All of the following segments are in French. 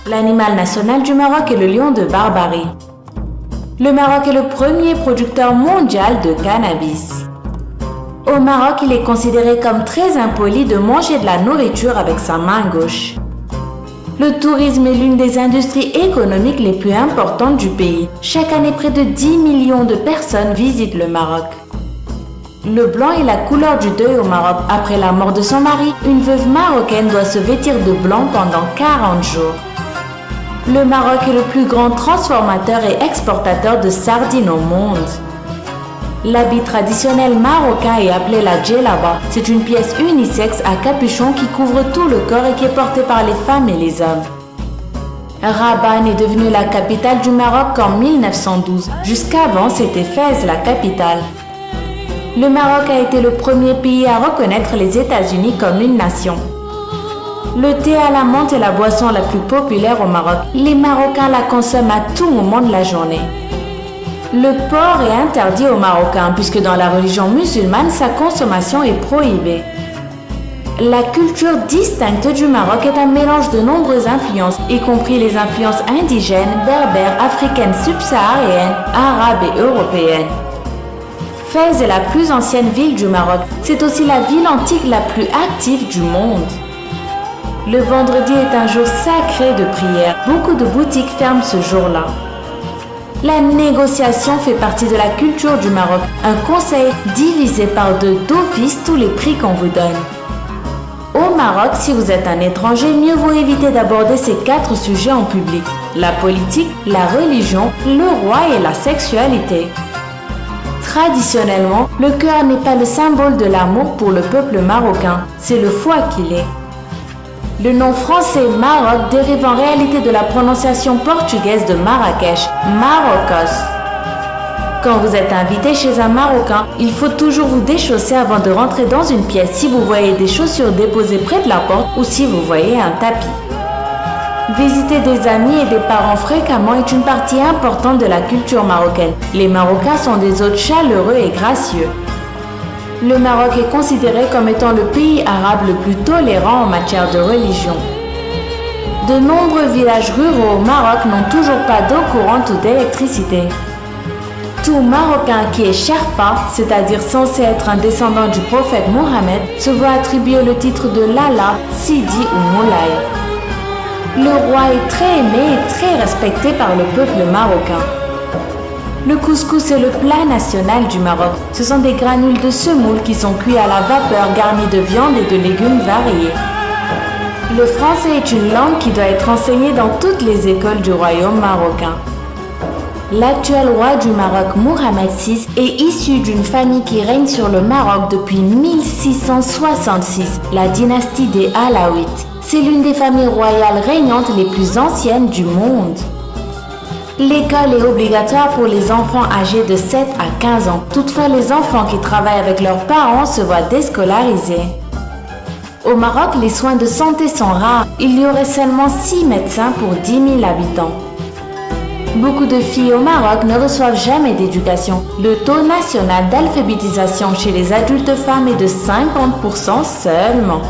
L'animal national du Maroc est le lion de Barbarie. Le Maroc est le premier producteur mondial de cannabis. Au Maroc, il est considéré comme très impoli de manger de la nourriture avec sa main gauche. Le tourisme est l'une des industries économiques les plus importantes du pays. Chaque année, près de 10 millions de personnes visitent le Maroc. Le blanc est la couleur du deuil au Maroc. Après la mort de son mari, une veuve marocaine doit se vêtir de blanc pendant 40 jours. Le Maroc est le plus grand transformateur et exportateur de sardines au monde. L'habit traditionnel marocain est appelé la djellaba. C'est une pièce unisexe à capuchon qui couvre tout le corps et qui est portée par les femmes et les hommes. Rabat est devenue la capitale du Maroc en 1912. Jusqu'avant, c'était Fès, la capitale. Le Maroc a été le premier pays à reconnaître les États-Unis comme une nation. Le thé à la menthe est la boisson la plus populaire au Maroc. Les Marocains la consomment à tout moment de la journée. Le porc est interdit aux Marocains puisque dans la religion musulmane, sa consommation est prohibée. La culture distincte du Maroc est un mélange de nombreuses influences, y compris les influences indigènes, berbères, africaines subsahariennes, arabes et européennes. Fès est la plus ancienne ville du Maroc. C'est aussi la ville antique la plus active du monde. Le vendredi est un jour sacré de prière. Beaucoup de boutiques ferment ce jour-là. La négociation fait partie de la culture du Maroc. Un conseil divisé par deux d'office tous les prix qu'on vous donne. Au Maroc, si vous êtes un étranger, mieux vaut éviter d'aborder ces 4 sujets en public. La politique, la religion, le roi et la sexualité. Traditionnellement, le cœur n'est pas le symbole de l'amour pour le peuple marocain, c'est le foie qui l'est. Le nom français Maroc dérive en réalité de la prononciation portugaise de Marrakech, Marrocos. Quand vous êtes invité chez un Marocain, il faut toujours vous déchausser avant de rentrer dans une pièce si vous voyez des chaussures déposées près de la porte ou si vous voyez un tapis. Visiter des amis et des parents fréquemment est une partie importante de la culture marocaine. Les Marocains sont des hôtes chaleureux et gracieux. Le Maroc est considéré comme étant le pays arabe le plus tolérant en matière de religion. De nombreux villages ruraux au Maroc n'ont toujours pas d'eau courante ou d'électricité. Tout Marocain qui est Sherpa, c'est-à-dire censé être un descendant du prophète Mohammed, se voit attribuer le titre de Lala, Sidi ou Moulay. Le roi est très aimé et très respecté par le peuple marocain. Le couscous est le plat national du Maroc. Ce sont des granules de semoule qui sont cuits à la vapeur garnis de viande et de légumes variés. Le français est une langue qui doit être enseignée dans toutes les écoles du royaume marocain. L'actuel roi du Maroc, Mohamed VI, est issu d'une famille qui règne sur le Maroc depuis 1666, la dynastie des Alaouites. C'est l'une des familles royales régnantes les plus anciennes du monde. L'école est obligatoire pour les enfants âgés de 7 à 15 ans. Toutefois, les enfants qui travaillent avec leurs parents se voient déscolarisés. Au Maroc, les soins de santé sont rares. Il y aurait seulement 6 médecins pour 10 000 habitants. Beaucoup de filles au Maroc ne reçoivent jamais d'éducation. Le taux national d'alphabétisation chez les adultes femmes est de 50% seulement.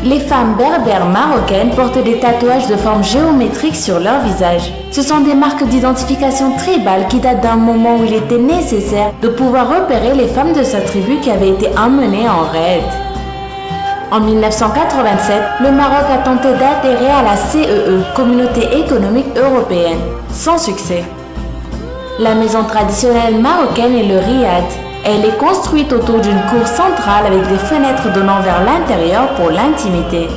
Les femmes berbères marocaines portent des tatouages de forme géométrique sur leur visage. Ce sont des marques d'identification tribale qui datent d'un moment où il était nécessaire de pouvoir repérer les femmes de sa tribu qui avaient été emmenées en raid. En 1987, le Maroc a tenté d'adhérer à la CEE, Communauté économique européenne, sans succès. La maison traditionnelle marocaine est le riad. Elle est construite autour d'une cour centrale avec des fenêtres donnant vers l'intérieur pour l'intimité.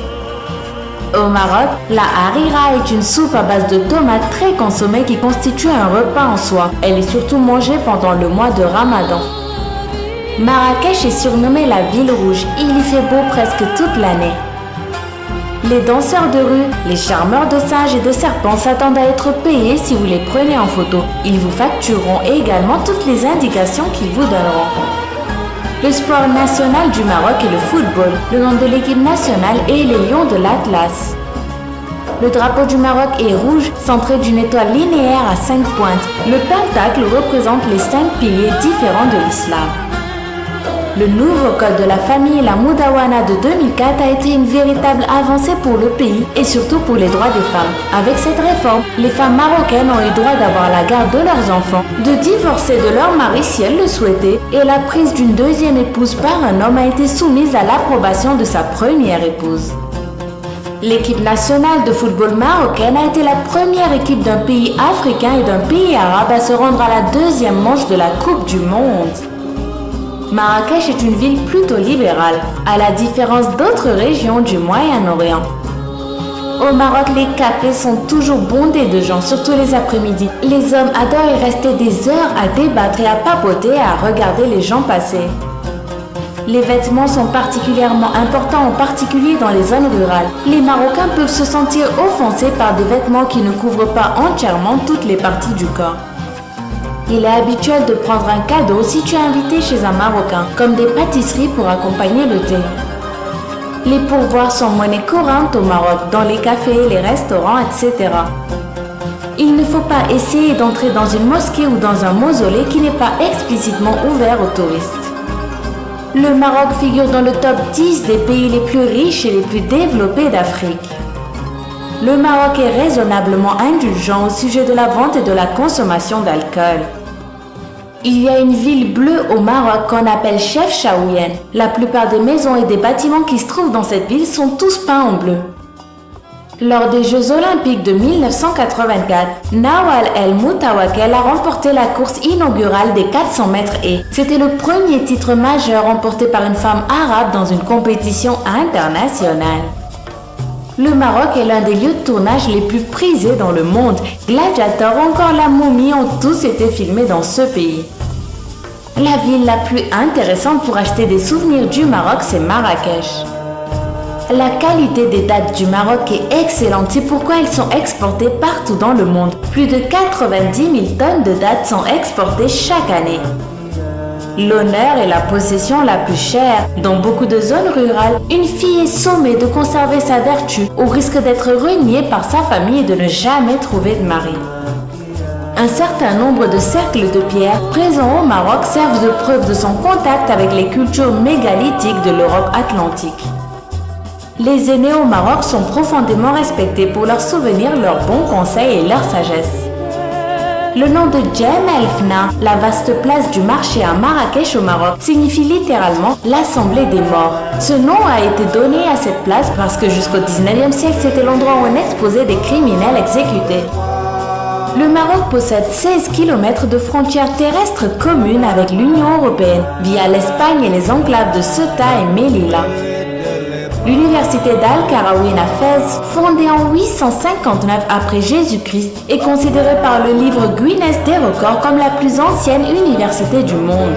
Au Maroc, la harira est une soupe à base de tomates très consommée qui constitue un repas en soi. Elle est surtout mangée pendant le mois de Ramadan. Marrakech est surnommée la ville rouge. Il y fait beau presque toute l'année. Les danseurs de rue, les charmeurs de singes et de serpents s'attendent à être payés si vous les prenez en photo. Ils vous factureront également toutes les indications qu'ils vous donneront. Le sport national du Maroc est le football. Le nom de l'équipe nationale est les Lions de l'Atlas. Le drapeau du Maroc est rouge, centré d'une étoile linéaire à 5 pointes. Le pentacle représente les 5 piliers différents de l'islam. Le nouveau code de la famille, la Mudawana de 2004, a été une véritable avancée pour le pays et surtout pour les droits des femmes. Avec cette réforme, les femmes marocaines ont eu droit d'avoir la garde de leurs enfants, de divorcer de leur mari si elles le souhaitaient, et la prise d'une deuxième épouse par un homme a été soumise à l'approbation de sa première épouse. L'équipe nationale de football marocaine a été la première équipe d'un pays africain et d'un pays arabe à se rendre à la deuxième manche de la Coupe du Monde. Marrakech est une ville plutôt libérale, à la différence d'autres régions du Moyen-Orient. Au Maroc, les cafés sont toujours bondés de gens, surtout les après-midi. Les hommes adorent y rester des heures à débattre et à papoter et à regarder les gens passer. Les vêtements sont particulièrement importants, en particulier dans les zones rurales. Les Marocains peuvent se sentir offensés par des vêtements qui ne couvrent pas entièrement toutes les parties du corps. Il est habituel de prendre un cadeau si tu es invité chez un Marocain, comme des pâtisseries pour accompagner le thé. Les pourboires sont monnaie courante au Maroc, dans les cafés, les restaurants, etc. Il ne faut pas essayer d'entrer dans une mosquée ou dans un mausolée qui n'est pas explicitement ouvert aux touristes. Le Maroc figure dans le top 10 des pays les plus riches et les plus développés d'Afrique. Le Maroc est raisonnablement indulgent au sujet de la vente et de la consommation d'alcool. Il y a une ville bleue au Maroc qu'on appelle Chefchaouen. La plupart des maisons et des bâtiments qui se trouvent dans cette ville sont tous peints en bleu. Lors des Jeux Olympiques de 1984, Nawal El Moutawakel a remporté la course inaugurale des 400 mètres et c'était le premier titre majeur remporté par une femme arabe dans une compétition internationale. Le Maroc est l'un des lieux de tournage les plus prisés dans le monde. Gladiator ou encore La Momie ont tous été filmés dans ce pays. La ville la plus intéressante pour acheter des souvenirs du Maroc, c'est Marrakech. La qualité des dattes du Maroc est excellente, c'est pourquoi elles sont exportées partout dans le monde. Plus de 90 000 tonnes de dattes sont exportées chaque année. L'honneur est la possession la plus chère. Dans beaucoup de zones rurales, une fille est sommée de conserver sa vertu au risque d'être reniée par sa famille et de ne jamais trouver de mari. Un certain nombre de cercles de pierre présents au Maroc servent de preuve de son contact avec les cultures mégalithiques de l'Europe atlantique. Les aînés au Maroc sont profondément respectés pour leurs souvenirs, leurs bons conseils et leur sagesse. Le nom de Djem El Fna, la vaste place du marché à Marrakech au Maroc, signifie littéralement l'Assemblée des morts. Ce nom a été donné à cette place parce que jusqu'au 19e siècle, c'était l'endroit où on exposait des criminels exécutés. Le Maroc possède 16 km de frontières terrestres communes avec l'Union européenne via l'Espagne et les enclaves de Ceuta et Melilla. L'université d'Al-Qarawiyyin à Fès, fondée en 859 après Jésus-Christ, est considérée par le livre Guinness des records comme la plus ancienne université du monde.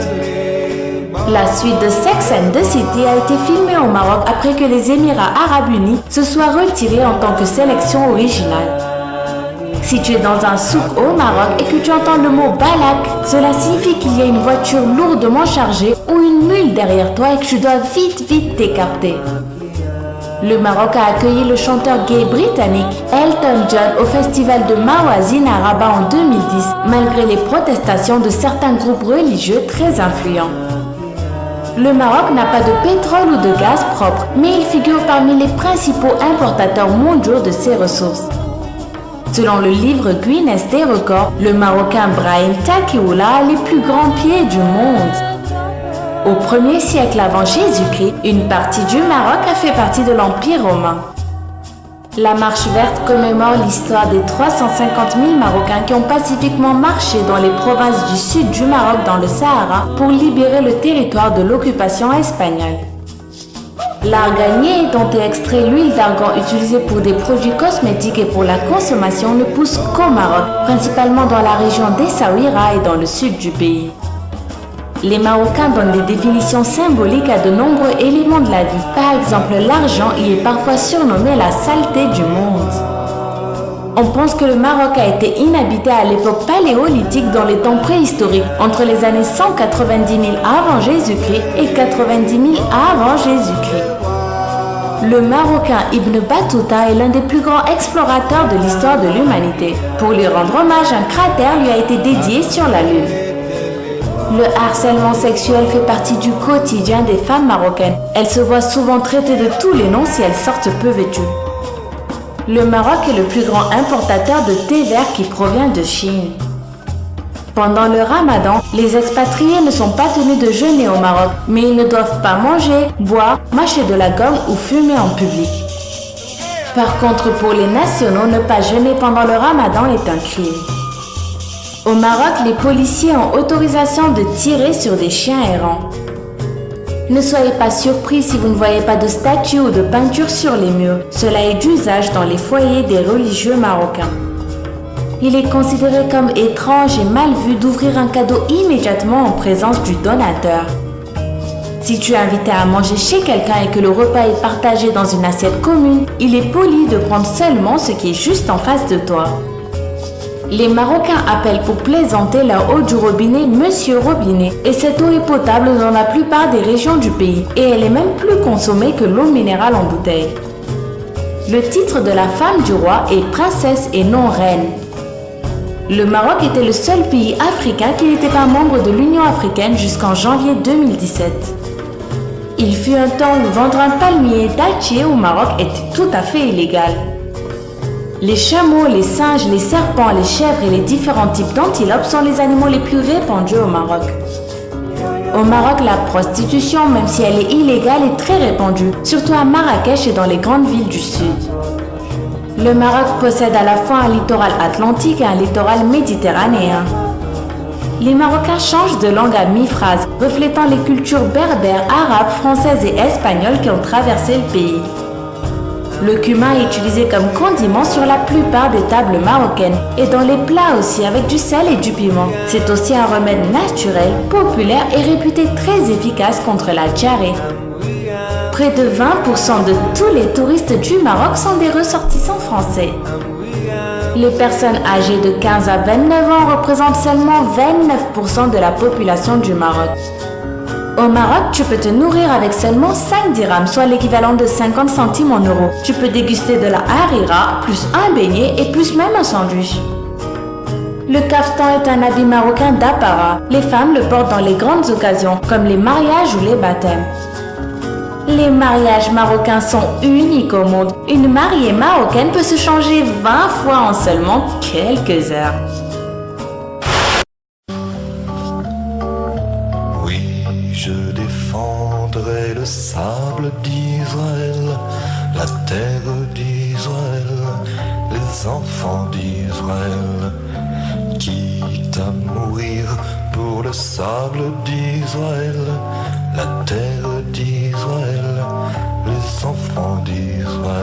La suite de Sex and the City a été filmée au Maroc après que les Émirats arabes unis se soient retirés en tant que sélection originale. Si tu es dans un souk au Maroc et que tu entends le mot balak, cela signifie qu'il y a une voiture lourdement chargée ou une mule derrière toi et que tu dois vite t'écarter. Le Maroc a accueilli le chanteur gay britannique Elton John au festival de Mawazine à Rabat en 2010, malgré les protestations de certains groupes religieux très influents. Le Maroc n'a pas de pétrole ou de gaz propre, mais il figure parmi les principaux importateurs mondiaux de ces ressources. Selon le livre Guinness des records, le Marocain Brahim Takioula a les plus grands pieds du monde. Au 1er siècle avant Jésus-Christ, une partie du Maroc a fait partie de l'Empire romain. La Marche verte commémore l'histoire des 350 000 Marocains qui ont pacifiquement marché dans les provinces du sud du Maroc dans le Sahara pour libérer le territoire de l'occupation espagnole. L'arganier dont est extrait l'huile d'argan utilisée pour des produits cosmétiques et pour la consommation ne pousse qu'au Maroc, principalement dans la région d'Essaouira et dans le sud du pays. Les Marocains donnent des définitions symboliques à de nombreux éléments de la vie. Par exemple, l'argent y est parfois surnommé la saleté du monde. On pense que le Maroc a été inhabité à l'époque paléolithique dans les temps préhistoriques, entre les années 190 000 avant Jésus-Christ et 90 000 avant Jésus-Christ. Le Marocain Ibn Battuta est l'un des plus grands explorateurs de l'histoire de l'humanité. Pour lui rendre hommage, un cratère lui a été dédié sur la Lune. Le harcèlement sexuel fait partie du quotidien des femmes marocaines. Elles se voient souvent traitées de tous les noms si elles sortent peu vêtues. Le Maroc est le plus grand importateur de thé vert qui provient de Chine. Pendant le ramadan, les expatriés ne sont pas tenus de jeûner au Maroc, mais ils ne doivent pas manger, boire, mâcher de la gomme ou fumer en public. Par contre, pour les nationaux, ne pas jeûner pendant le ramadan est un crime. Au Maroc, les policiers ont autorisation de tirer sur des chiens errants. Ne soyez pas surpris si vous ne voyez pas de statues ou de peintures sur les murs. Cela est d'usage dans les foyers des religieux marocains. Il est considéré comme étrange et mal vu d'ouvrir un cadeau immédiatement en présence du donateur. Si tu es invité à manger chez quelqu'un et que le repas est partagé dans une assiette commune, il est poli de prendre seulement ce qui est juste en face de toi. Les Marocains appellent pour plaisanter la eau du robinet Monsieur Robinet et cette eau est potable dans la plupart des régions du pays et elle est même plus consommée que l'eau minérale en bouteille. Le titre de la femme du roi est princesse et non reine. Le Maroc était le seul pays africain qui n'était pas membre de l'Union africaine jusqu'en janvier 2017. Il fut un temps où vendre un palmier dattier au Maroc était tout à fait illégal. Les chameaux, les singes, les serpents, les chèvres et les différents types d'antilopes sont les animaux les plus répandus au Maroc. Au Maroc, la prostitution, même si elle est illégale, est très répandue, surtout à Marrakech et dans les grandes villes du sud. Le Maroc possède à la fois un littoral atlantique et un littoral méditerranéen. Les Marocains changent de langue à mi-phrase, reflétant les cultures berbères, arabes, françaises et espagnoles qui ont traversé le pays. Le cumin est utilisé comme condiment sur la plupart des tables marocaines et dans les plats aussi avec du sel et du piment. C'est aussi un remède naturel, populaire et réputé très efficace contre la diarrhée. Près de 20% de tous les touristes du Maroc sont des ressortissants français. Les personnes âgées de 15 à 29 ans représentent seulement 29% de la population du Maroc. Au Maroc, tu peux te nourrir avec seulement 5 dirhams, soit l'équivalent de 50 centimes en euros. Tu peux déguster de la harira, plus un beignet et plus même un sandwich. Le kaftan est un habit marocain d'apparat. Les femmes le portent dans les grandes occasions, comme les mariages ou les baptêmes. Les mariages marocains sont uniques au monde. Une mariée marocaine peut se changer 20 fois en seulement quelques heures. Je défendrai le sable d'Israël, la terre d'Israël, les enfants d'Israël, quitte à mourir pour le sable d'Israël, la terre d'Israël, les enfants d'Israël.